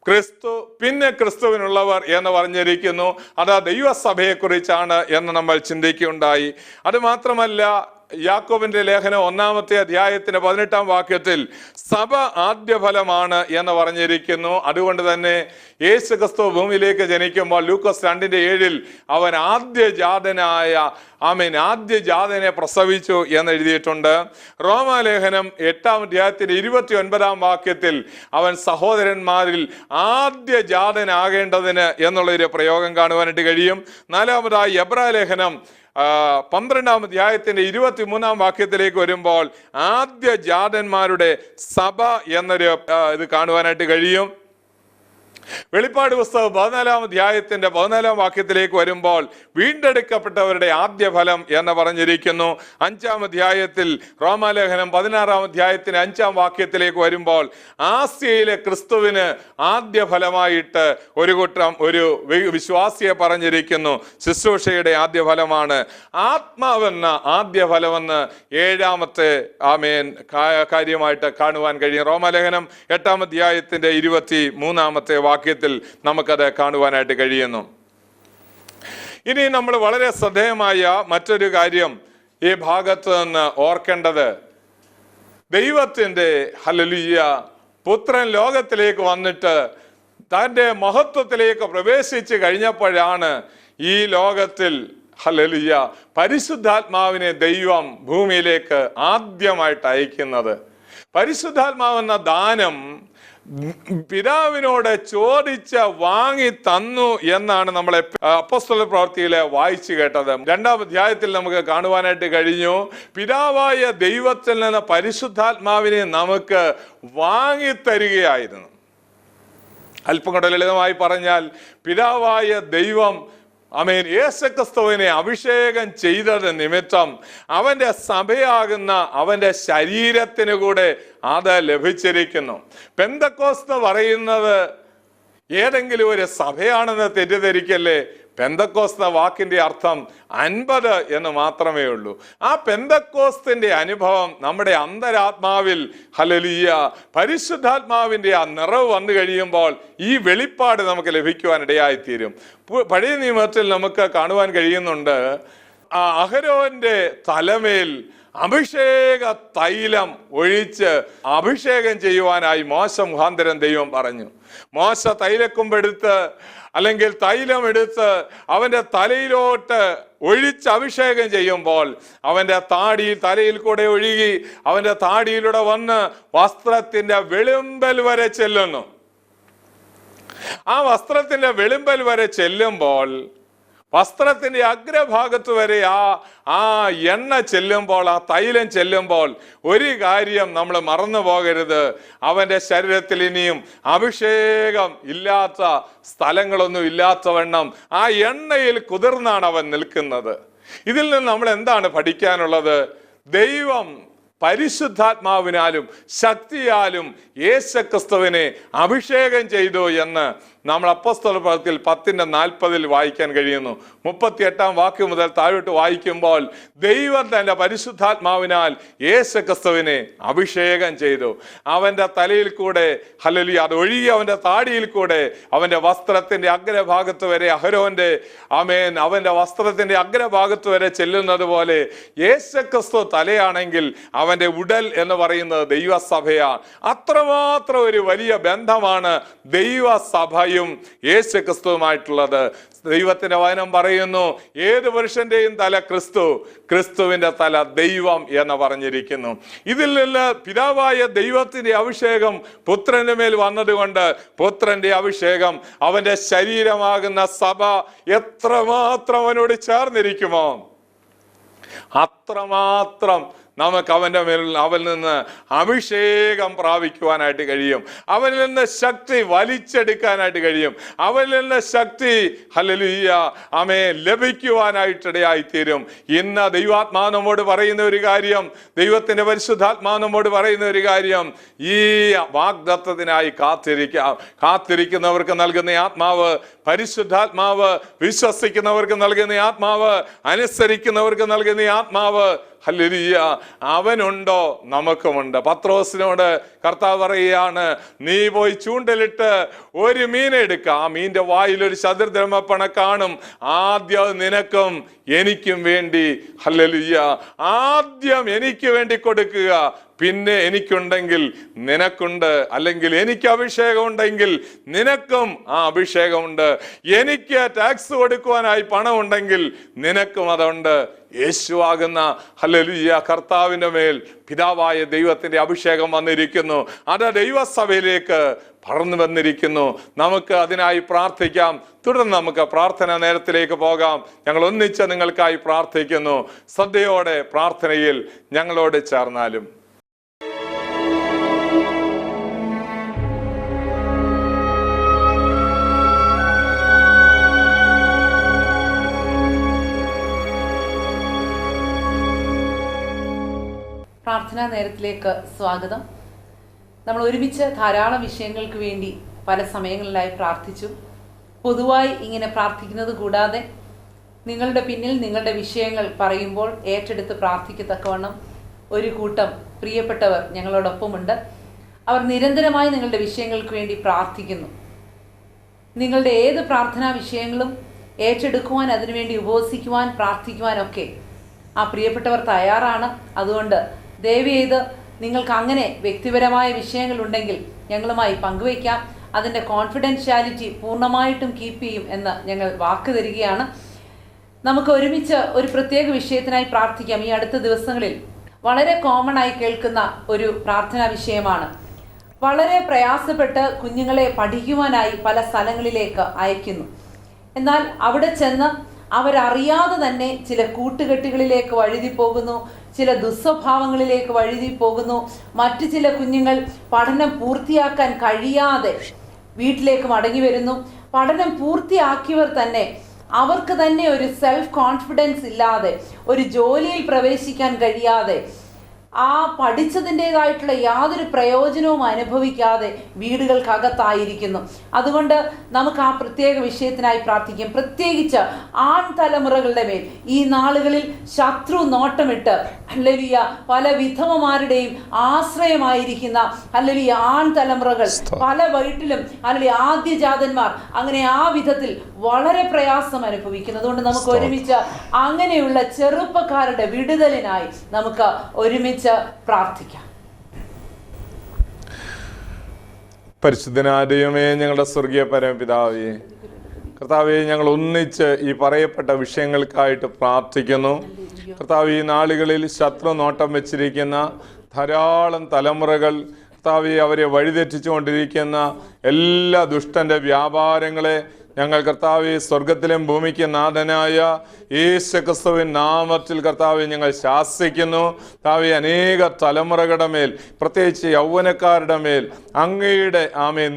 ക്രിസ്തു, പിന്നെ ക്രിസ്തുവിനുള്ളവർ എന്ന് പറഞ്ഞിരിക്കുന്നു. അത് ദൈവസഭയെ കുറിച്ചാണ് എന്ന് നമ്മൾ ചിന്തിക്കുകയുണ്ടായി. അത് മാത്രമല്ല, യാക്കോബിന്റെ ലേഖനം 1-ാമത്തെ അധ്യായത്തിന്റെ 18-ാം വാക്യത്തിൽ സഭ ആദ്യ ഫലമാണ് എന്ന് പറഞ്ഞിരിക്കുന്നു. അതുകൊണ്ട് തന്നെ യേശു ക്രിസ്തു ഭൂമിയിലേക്ക് ജനിക്കുമ്പോൾ ലൂക്കോസ് 2:7 അവൻ ആദ്യ ജാതനെ പ്രസവിച്ചു എന്ന് എഴുതിയിട്ടുണ്ട്. റോമാലേഖനം 8-ാം അധ്യായത്തിന്റെ 29-ാം വാക്യത്തിൽ അവൻ സഹോദരന്മാരിൽ ആദ്യ ജാതനാകേണ്ടതിന് എന്നുള്ളൊരു പ്രയോഗം കാണുവാനായിട്ട് കഴിയും. 4-ാമതായി എബ്രായലേഖനം 12-ാം അധ്യായത്തിന്റെ 23-ാം വാക്യത്തിലേക്ക് വരുമ്പോൾ ആദ്യ ജാതന്മാരുടെ സഭ എന്നൊരു ഇത് കാണുവാനായിട്ട് കഴിയും. വെളിപ്പാട് പുസ്തകം 14-ാം അധ്യായത്തിന്റെ 14-ാം വാക്യത്തിലേക്ക് വരുമ്പോൾ വീണ്ടെടുക്കപ്പെട്ടവരുടെ ആദ്യ ഫലം എന്ന് പറഞ്ഞിരിക്കുന്നു. 5-ാം അധ്യായത്തിൽ റോമാലേഖനം 16-ാം അധ്യായത്തിന്റെ 5-ാം വാക്യത്തിലേക്ക് വരുമ്പോൾ ആസ്യയിലെ ക്രിസ്തുവിന് ആദ്യ ഫലമായിട്ട് ഒരു വിശ്വാസിയെ പറഞ്ഞിരിക്കുന്നു. ശുശ്രൂഷയുടെ ആദ്യ ഫലമാണ്. ആത്മാവെന്ന ആദ്യ ഫലമെന്ന് 7-ാമത്തെ കാര്യമായിട്ട് കാണുവാൻ കഴിയും. റോമാലേഖനം 8-ാം അധ്യായത്തിന്റെ 23-ാമത്തെ വാക്യത്തിൽ നമുക്കത് കാണുവാനായിട്ട് കഴിയുന്നു. ഇനി നമ്മൾ വളരെ ശ്രദ്ധേയമായ മറ്റൊരു കാര്യം ഈ ഭാഗത്ത് നിന്ന് ഓർക്കേണ്ടത്, ദൈവത്തിന്റെ ഹല്ലേലൂയ പുത്രൻ ലോകത്തിലേക്ക് വന്നിട്ട് തൻ്റെ മഹത്വത്തിലേക്ക് പ്രവേശിച്ച് കഴിഞ്ഞപ്പോഴാണ് ഈ ലോകത്തിൽ ഹല്ലേലൂയ പരിശുദ്ധാത്മാവിനെ ദൈവം ഭൂമിയിലേക്ക് ആദ്യമായിട്ട് അയക്കുന്നത്. പരിശുദ്ധാത്മാവെന്ന ദാനം പിതാവിനോട് ചോദിച്ച് വാങ്ങി തന്നു എന്നാണ് നമ്മൾ അപ്പോസ്തല പ്രവൃത്തിയിലെ വായിച്ചു കേട്ടത്. 2-ാം അധ്യായത്തിൽ നമുക്ക് കാണുവാനായിട്ട് കഴിഞ്ഞു. പിതാവായ ദൈവത്തിൽ നിന്ന് പരിശുദ്ധാത്മാവിനെ നമുക്ക് വാങ്ങിത്തരികയായിരുന്നു. അല്പം കൂടെ ലളിതമായി പറഞ്ഞാൽ, പിതാവായ ദൈവം യേശുക്രിസ്തുവിനെ അഭിഷേകം ചെയ്തത് നിമിത്തം അവന്റെ സഭയാകുന്ന അവന്റെ ശരീരത്തിന് കൂടെ അത് ലഭിച്ചിരിക്കുന്നു. പെന്തക്കോസ്ത് പറയുന്നത് ഏതെങ്കിലും ഒരു സഭയാണെന്ന് തെറ്റിദ്ധരിക്കല്ലേ. പെന്തക്കോസ്ത വാക്കിന്റെ അർത്ഥം 50 എന്ന് മാത്രമേ ഉള്ളൂ. ആ പെന്തക്കോസ്തിന്റെ അനുഭവം നമ്മുടെ അന്തരാത്മാവിൽ ഹല്ലേലൂയ പരിശുദ്ധാത്മാവിന്റെ ആ നിറവ് വന്നു കഴിയുമ്പോൾ ഈ വെളിപ്പാട് നമുക്ക് ലഭിക്കുവാനിടയായിത്തീരും. പഴയ നിയമത്തിൽ നമുക്ക് കാണുവാൻ കഴിയുന്നുണ്ട്, അഹരോന്റെ തലമേൽ അഭിഷേക തൈലം ഒഴിച്ച് അഭിഷേകം ചെയ്യുവാനായി മോശ മുഖാന്തരം ദൈവം പറഞ്ഞു. മോശ തൈലക്കൊമ്പെടുത്ത് അല്ലെങ്കിൽ തൈലം എടുത്ത് അവന്റെ തലയിലോട്ട് ഒഴിച്ച് അഭിഷേകം ചെയ്യുമ്പോൾ അവന്റെ തലയിൽ കൂടെ ഒഴുകി അവന്റെ താടിയിലൂടെ വന്ന് വസ്ത്രത്തിന്റെ വെളുമ്പൽ വരെ ചെല്ലുന്നു. ആ വസ്ത്രത്തിന്റെ വെളുമ്പൽ വരെ ചെല്ലുമ്പോൾ, വസ്ത്രത്തിന്റെ അഗ്രഭാഗത്ത് വരെ ആ എണ്ണ ചെല്ലുമ്പോൾ, ആ തൈലം ചെല്ലുമ്പോൾ ഒരു കാര്യം നമ്മൾ മറന്നു പോകരുത്. അവന്റെ ശരീരത്തിൽ ഇനിയും അഭിഷേകം ഇല്ലാത്ത സ്ഥലങ്ങളൊന്നും ഇല്ലാത്തവണ്ണം ആ എണ്ണയിൽ കുതിർന്നാണ് അവൻ നിൽക്കുന്നത്. ഇതിൽ നിന്ന് നമ്മൾ എന്താണ് പഠിക്കാനുള്ളത്? ദൈവം പരിശുദ്ധാത്മാവിനാലും ശക്തിയാലും യേശുക്രിസ്തുവിനെ അഭിഷേകം ചെയ്തു എന്ന് നമ്മൾ അപ്പോസ്തല പ്രവൃത്തിയിൽ 10:40 വായിക്കാൻ കഴിയുന്നു. 38-ാം വാക്യം മുതൽ താഴോട്ട് വായിക്കുമ്പോൾ ദൈവം തന്റെ പരിശുദ്ധാത്മാവിനാൽ യേശുക്രിസ്തുവിനെ അഭിഷേകം ചെയ്തു. അവന്റെ തലയിൽ കൂടെ ഹല്ലേലൂയ അത് ഒഴുകി അവന്റെ താടിയിൽ കൂടെ അവന്റെ വസ്ത്രത്തിന്റെ അഗ്രഭാഗത്ത് വരെ അഹരോന്റെ അവന്റെ വസ്ത്രത്തിന്റെ അഗ്രഭാഗത്ത് വരെ ചെല്ലുന്നത് പോലെ യേശുക്രിസ്തു തലയാണെങ്കിൽ അവന്റെ ഉടൽ എന്ന് പറയുന്നത് ദൈവസഭയാണ്. അത്രമാത്രം ഒരു വലിയ ബന്ധമാണ് ദൈവസഭയും യേശുക്രിസ്തുവുമായിട്ടുള്ളത്. ദൈവത്തിന്റെ വചനം പറയുന്നു, ഏത് പുരുഷന്റെയും തല ക്രിസ്തു, ക്രിസ്തുവിന്റെ തല ദൈവം എന്ന് പറഞ്ഞിരിക്കുന്നു. ഇതിൽ നിന്ന് പിതാവായ ദൈവത്തിന്റെ അഭിഷേകം പുത്രന്റെ മേൽ വന്നതുകൊണ്ട് പുത്രന്റെ അഭിഷേകം അവന്റെ ശരീരമാകുന്ന സഭ എത്രമാത്രം അവനോട് ചേർന്നിരിക്കുമോ അത്രമാത്രം നമുക്ക് അവനിൽ നിന്ന് അഭിഷേകം പ്രാപിക്കുവാനായിട്ട് കഴിയും. അവനിൽ നിന്ന് ശക്തി വലിച്ചെടുക്കാനായിട്ട് കഴിയും. അവനിൽ നിന്ന് ശക്തി ഹല്ലേലൂയ ലഭിക്കുവാനായിട്ടിടയായിത്തീരും. ഇന്ന് ദൈവാത്മാവ് നമ്മോട് പറയുന്ന ഒരു കാര്യം, ദൈവത്തിന്റെ പരിശുദ്ധാത്മാവ് നമ്മോട് പറയുന്ന ഒരു കാര്യം, ഈ വാഗ്ദത്തത്തിനായി കാത്തിരിക്കുന്നവർക്ക് നൽകുന്ന ആത്മാവ്, പരിശുദ്ധാത്മാവ് വിശ്വസിക്കുന്നവർക്ക് നൽകുന്ന ആത്മാവ്, അനുസരിക്കുന്നവർക്ക് നൽകുന്ന ആത്മാവ് ഹല്ലേലൂയ അവനുണ്ടോ? നമുക്കുമുണ്ട്. പത്രോസിനോട് കർത്താവ് പറയുകയാണ്, നീ പോയി ചൂണ്ടലിട്ട് ഒരു മീനെ എടുക്കുക, ആ മീന്റെ വായിൽ ഒരു ചതുർദ്രഹ്മപ്പണ കാണും, ആദ്യം നിനക്കും എനിക്കും വേണ്ടി ഹല്ലേലൂയ ആദ്യം എനിക്ക് വേണ്ടി കൊടുക്കുക, പിന്നെ എനിക്കുണ്ടെങ്കിൽ നിനക്കുണ്ട്, അല്ലെങ്കിൽ എനിക്ക് അഭിഷേകം ഉണ്ടെങ്കിൽ നിനക്കും ആ അഭിഷേകമുണ്ട്, എനിക്ക് ടാക്സ് കൊടുക്കുവാനായി പണം ഉണ്ടെങ്കിൽ നിനക്കും അതുണ്ട്. യേശുവാകുന്ന ഹല്ലേലൂയ കർത്താവിന്റെ മേൽ പിതാവായ ദൈവത്തിന്റെ അഭിഷേകം വന്നിരിക്കുന്നു. അത് ദൈവസഭയിലേക്ക് പറന്നു വന്നിരിക്കുന്നു. നമുക്ക് അതിനായി പ്രാർത്ഥിക്കാം. തുടർന്ന് നമുക്ക് പ്രാർത്ഥന നേരത്തിലേക്ക് പോകാം. ഞങ്ങൾ ഒന്നിച്ച് നിങ്ങൾക്കായി പ്രാർത്ഥിക്കുന്നു. ശ്രദ്ധയോടെ പ്രാർത്ഥനയിൽ ഞങ്ങളോട് ചേർന്നാലും. പ്രാർത്ഥനാ നേരത്തിലേക്ക് സ്വാഗതം. നമ്മൾ ഒരുമിച്ച് ധാരാളം വിഷയങ്ങൾക്ക് വേണ്ടി പല സമയങ്ങളിലായി പ്രാർത്ഥിച്ചു. പൊതുവായി ഇങ്ങനെ പ്രാർത്ഥിക്കുന്നത് കൂടാതെ നിങ്ങളുടെ പിന്നിൽ നിങ്ങളുടെ വിഷയങ്ങൾ പറയുമ്പോൾ ഏറ്റെടുത്ത് പ്രാർത്ഥിക്കത്തക്കവണ്ണം ഒരു കൂട്ടം പ്രിയപ്പെട്ടവർ ഞങ്ങളോടൊപ്പമുണ്ട്. അവർ നിരന്തരമായി നിങ്ങളുടെ വിഷയങ്ങൾക്ക് വേണ്ടി പ്രാർത്ഥിക്കുന്നു. നിങ്ങളുടെ ഏത് പ്രാർത്ഥനാ വിഷയങ്ങളും ഏറ്റെടുക്കുവാൻ, അതിനുവേണ്ടി ഉപവസിക്കുവാൻ, പ്രാർത്ഥിക്കുവാനൊക്കെ ആ പ്രിയപ്പെട്ടവർ തയ്യാറാണ്. അതുകൊണ്ട് ദയവ് ചെയ്ത് നിങ്ങൾക്ക് അങ്ങനെ വ്യക്തിപരമായ വിഷയങ്ങളുണ്ടെങ്കിൽ ഞങ്ങളുമായി പങ്കുവയ്ക്കാം. അതിൻ്റെ കോൺഫിഡൻഷ്യാലിറ്റി പൂർണ്ണമായിട്ടും കീപ്പ് ചെയ്യും എന്ന് ഞങ്ങൾ വാക്ക് തരികയാണ്. നമുക്ക് ഒരുമിച്ച് ഒരു പ്രത്യേക വിഷയത്തിനായി പ്രാർത്ഥിക്കാം. ഈ അടുത്ത ദിവസങ്ങളിൽ വളരെ കോമൺ ആയി കേൾക്കുന്ന ഒരു പ്രാർത്ഥനാ വിഷയമാണ്. വളരെ പ്രയാസപ്പെട്ട് കുഞ്ഞുങ്ങളെ പഠിക്കുവാനായി പല സ്ഥലങ്ങളിലേക്ക് അയക്കുന്നു. എന്നാൽ അവിടെ ചെന്ന് അവരറിയാതെ തന്നെ ചില കൂട്ടുകെട്ടുകളിലേക്ക് വഴുതി പോകുന്നു, ചില ദുസ്വഭാവങ്ങളിലേക്ക് വഴുതി പോകുന്നു. മറ്റു ചില കുഞ്ഞുങ്ങൾ പഠനം പൂർത്തിയാക്കാൻ കഴിയാതെ വീട്ടിലേക്ക് മടങ്ങി വരുന്നു. പഠനം പൂർത്തിയാക്കിയവർ തന്നെ അവർക്ക് തന്നെ ഒരു സെൽഫ് കോൺഫിഡൻസ് ഇല്ലാതെ, ഒരു ജോലിയിൽ പ്രവേശിക്കാൻ കഴിയാതെ, ആ പഠിച്ചതിൻ്റെതായിട്ടുള്ള യാതൊരു പ്രയോജനവും അനുഭവിക്കാതെ വീടുകൾക്കകത്തായിരിക്കുന്നു. അതുകൊണ്ട് നമുക്ക് ആ പ്രത്യേക വിഷയത്തിനായി പ്രാർത്ഥിക്കാം. പ്രത്യേകിച്ച് ആൺ തലമുറകളുടെ മേൽ ഈ നാളുകളിൽ ശത്രു നോട്ടമിട്ട് ഹല്ലേലൂയ പല വിധവമാരുടെയും ആശ്രയമായിരിക്കുന്ന ഹല്ലേലൂയ ആൺ തലമുറകൾ പല വീട്ടിലും ഹല്ലേലൂയ ആദ്യജാതന്മാർ അങ്ങനെ ആ വിധത്തിൽ വളരെ പ്രയാസം അനുഭവിക്കുന്നു. അതുകൊണ്ട് നമുക്ക് ഒരുമിച്ച് അങ്ങനെയുള്ള ചെറുപ്പക്കാരുടെ വിടുതലിനായി നമുക്ക് ഒരുമിച്ച് പ്രാർത്ഥിക്കാം. പരിശുദ്ധനായ ദൈവമേ, ഞങ്ങളുടെ സ്വർഗീയ പരമപിതാവേ, കർത്താവേ, ഞങ്ങൾ ഒന്നിച്ച് ഈ പറയപ്പെട്ട വിഷയങ്ങൾക്കായിട്ട് പ്രാർത്ഥിക്കുന്നു. കർത്താവ്, ഈ നാളുകളിൽ ശത്രു നോട്ടം വെച്ചിരിക്കുന്ന ധാരാളം തലമുറകൾ, കർത്താവെ, അവരെ വഴിതെറ്റിച്ചുകൊണ്ടിരിക്കുന്ന എല്ലാ ദുഷ്ടന്റെ വ്യാപാരങ്ങളെ ഞങ്ങൾ കർത്താവെ സ്വർഗത്തിലും ഭൂമിക്ക് നാഥനായ യേശുക്രിസ്തുവിൻ നാമത്തിൽ കർത്താവെ ഞങ്ങൾ ശാസിക്കുന്നു. കർത്താവെ, അനേക തലമുറകളുടെ മേൽ, പ്രത്യേകിച്ച് യൗവനക്കാരുടെ മേൽ അങ്ങയുടെ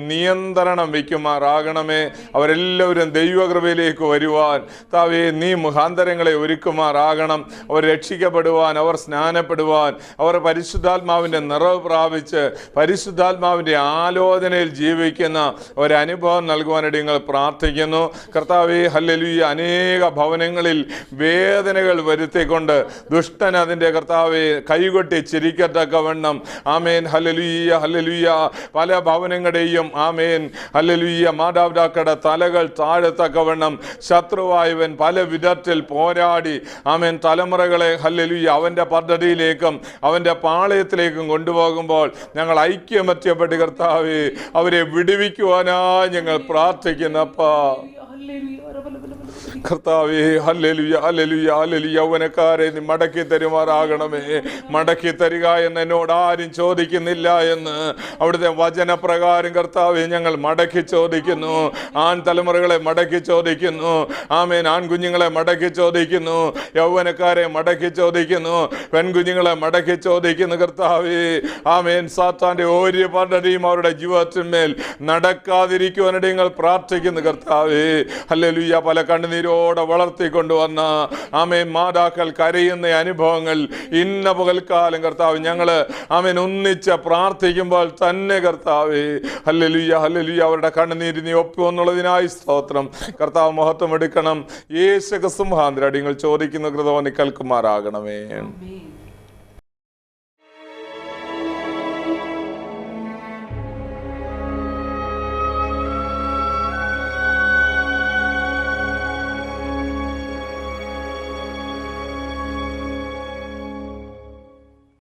നിയന്ത്രണം വയ്ക്കുമാറാകണമേ. അവരെല്ലാവരും ദൈവകൃപയിലേക്ക് വരുവാൻ കർത്താവെ നീ മുഖാന്തരങ്ങളെ ഒരുക്കുമാറാകണം. അവർ രക്ഷിക്കപ്പെടുവാൻ, അവർ സ്നാനപ്പെടുവാൻ, അവർ പരിശുദ്ധാത്മാവിൻ്റെ നിറവ് പ്രാപിച്ച് പരിശുദ്ധാത്മാവിൻ്റെ ആലോചനയിൽ ജീവിക്കുന്ന ഒരനുഭവം നൽകുവാനായിട്ട് നിങ്ങൾ പ്രാർത്ഥിക്കുന്നു. കർത്താവേ, ഹല്ലേലൂയ, അനേക ഭവനങ്ങളിൽ വേദനകൾ വരുത്തിക്കൊണ്ട് ദുഷ്ടൻ അതിൻ്റെ കർത്താവെ കൈകൊട്ടി ചിരിക്കത്തക്കവണ്ണം ആമേൻ ഹല്ലേലൂയ ഹല്ലേലൂയ പല ഭവനങ്ങളുടെയും ആമേൻ ഹല്ലേലൂയ മാതാപിതാക്കളുടെ തലകൾ താഴത്തക്കവണ്ണം ശത്രുവായവൻ പല വിധത്തിൽ പോരാടി ആമേൻ തലമുറകളെ ഹല്ലേലൂയ അവൻ്റെ പദ്ധതിയിലേക്കും അവൻ്റെ പാളയത്തിലേക്കും കൊണ്ടുപോകുമ്പോൾ ഞങ്ങൾ ഐക്യമത്യപ്പെട്ട് കർത്താവേ അവരെ വിടുവിക്കുവാനായി ഞങ്ങൾ പ്രാർത്ഥിക്കുന്നപ്പ കർത്താവേ, ഹല്ലേലൂയ ഹല്ലേലൂയ ഹല്ലേലൂയ. യൗവനക്കാരെ നീ മടക്കി തരുമാറാകണമേ. മടക്കി തരിക എന്ന് എന്നോട് ആരും ചോദിക്കുന്നില്ല എന്ന് അവിടുത്തെ വചനപ്രകാരം കർത്താവേ ഞങ്ങൾ മടക്കി ചോദിക്കുന്നു. ആൺ തലമുറകളെ മടക്കി ചോദിക്കുന്നു. ആമേൻ. ആൺകുഞ്ഞുങ്ങളെ മടക്കി ചോദിക്കുന്നു. യൗവനക്കാരെ മടക്കി ചോദിക്കുന്നു. പെൺകുഞ്ഞുങ്ങളെ മടക്കി ചോദിക്കുന്നു. കർത്താവേ, ആമേൻ. സാത്താന്റെ ഒരു പദ്ധതിയും അവരുടെ ജീവിതത്തിന്മേൽ നടക്കാതിരിക്കുവാനായിട്ട് നിങ്ങൾ പ്രാർത്ഥിക്കുന്നു. കർത്താവേ, ഹല്ലേലൂയ, പല കണ്ണുനീരോടെ വളർത്തിക്കൊണ്ടുവന്ന ആമേൻ മാതാക്കൾ കരയുന്ന അനുഭവങ്ങൾ ഇന്ന പകൽക്കാലം കർത്താവ് ഞങ്ങൾ ആമേൻ ഒന്നിച്ച് പ്രാർത്ഥിക്കുമ്പോൾ തന്നെ കർത്താവേ, ഹല്ലേലൂയ ഹല്ലേലൂയ, അവരുടെ കണ്ണുനീര് നീ ഒപ്പുവെന്നുള്ളതിനായി സ്തോത്രം. കർത്താവ് മഹത്വം എടുക്കണം. യേശുക്രിസ്തു മുഖാന്തരം നിങ്ങൾ ചോദിക്കുന്ന കൃതോ നീ കേൾക്കുമാറാകണമേ.